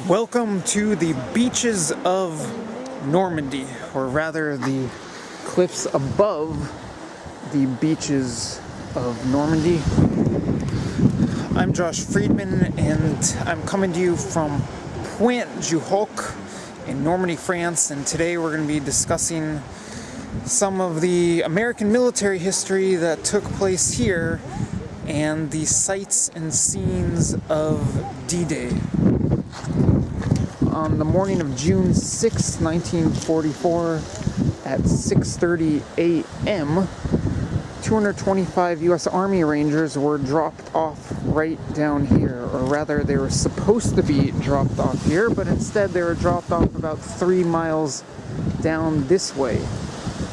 Welcome to the beaches of Normandy, or rather the cliffs above the beaches of Normandy. I'm Josh Friedman, and I'm coming to you from Pointe Du Hoc in Normandy, France, and today we're going to be discussing some of the American military history that took place here and the sights and scenes of D-Day. On the morning of June 6, 1944, at 6:30 a.m., 225 U.S. Army Rangers were dropped off right down here, or rather they were supposed to be dropped off here, but instead they were dropped off about 3 miles down this way.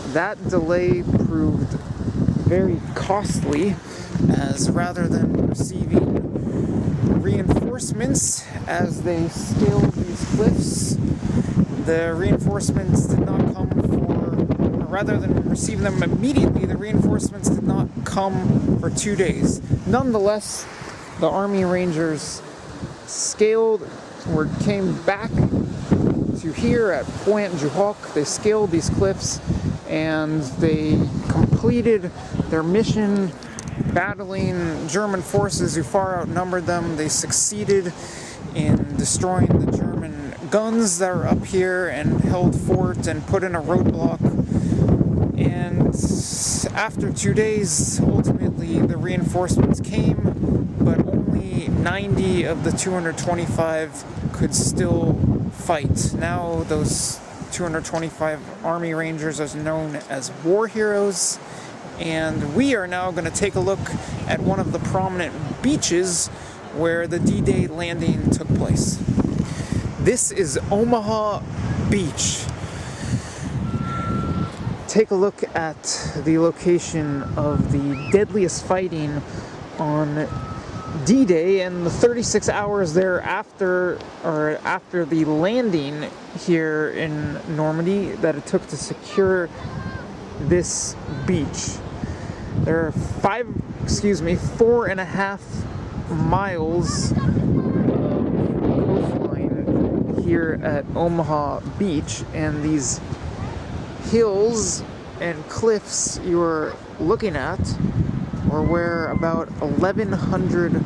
That delay proved very costly, as rather than receiving reinforcements as they scaled these cliffs, the reinforcements did not come or rather than receiving them immediately, the reinforcements did not come for 2 days. Nonetheless, the Army Rangers came back to here at Pointe Du Hoc. They scaled these cliffs and they completed their mission battling German forces who far outnumbered them. They succeeded in destroying the German guns that are up here and held fort and put in a roadblock. And after 2 days, ultimately the reinforcements came, but only 90 of the 225 could still fight. Now those 225 Army Rangers are known as war heroes, and we are now going to take a look at one of the prominent beaches where the D-Day landing took place. This is Omaha Beach. Take a look at the location of the deadliest fighting on D-Day and the 36 hours thereafter, or after the landing here in Normandy, that it took to secure this beach. There are 4.5 miles of coastline here at Omaha Beach, and these hills and cliffs you are looking at are where about 1,100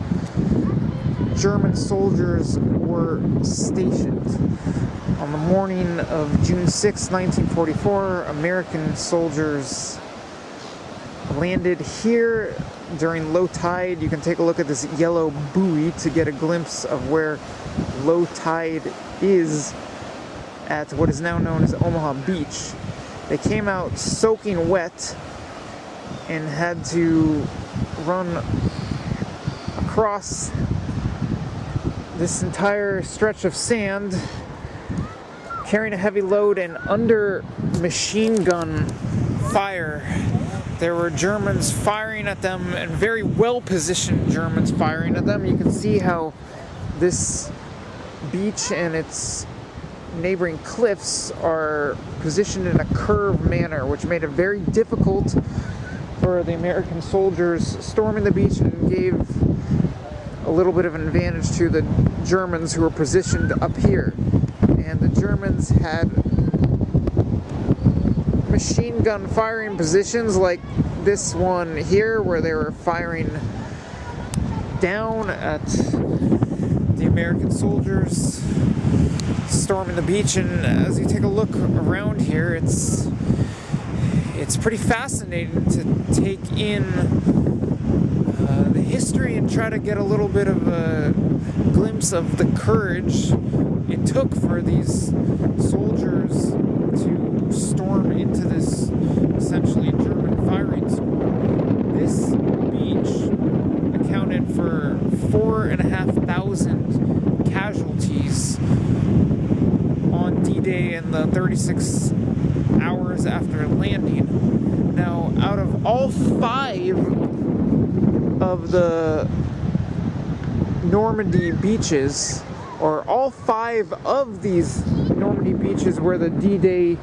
German soldiers were stationed. On the morning of June 6, 1944, American soldiers landed here during low tide. You can take a look at this yellow buoy to get a glimpse of where low tide is at what is now known as Omaha Beach. They came out soaking wet and had to run across this entire stretch of sand carrying a heavy load and under machine gun fire. There were Germans firing at them, and very well-positioned Germans firing at them. You can see how this beach and its neighboring cliffs are positioned in a curved manner, which made it very difficult for the American soldiers storming the beach, and gave a little bit of an advantage to the Germans who were positioned up here. And the Germans had machine gun firing positions like this one here, where they were firing down at the American soldiers storming the beach. And as you take a look around here, it's pretty fascinating to take in the history and try to get a little bit of a glimpse of the courage it took for these soldiers to storm into this essentially German firing squad. This beach accounted for 4,500 casualties on D-Day and the 36 hours after landing. Now, out of all 5 of the Normandy beaches, or all 5 of these Normandy beaches where the D-Day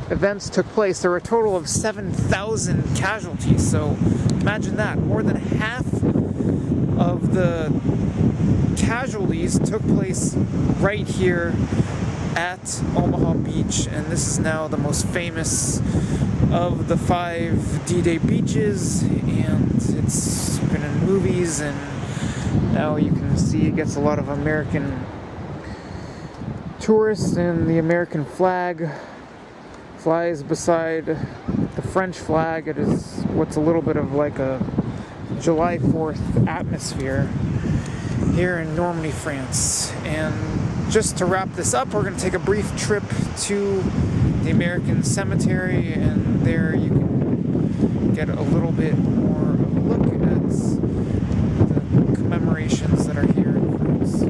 events took place, there were a total of 7,000 casualties. So imagine that, more than half of the casualties took place right here at Omaha Beach, and this is now the most famous of the 5 D-Day beaches, and it's been in movies, and now you can see it gets a lot of American tourists, and the American flag flies beside the French flag. It is what's a little bit of like a July 4th atmosphere here in Normandy, France. And just to wrap this up, we're going to take a brief trip to the American cemetery, and there you can get a little bit more of a look at the commemorations that are here in France.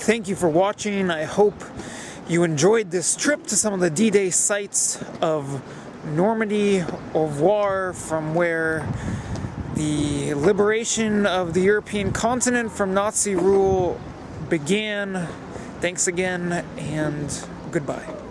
Thank you for watching. I hope you enjoyed this trip to some of the D-Day sites of Normandy, au revoir, from where the liberation of the European continent from Nazi rule began. Thanks again, and goodbye.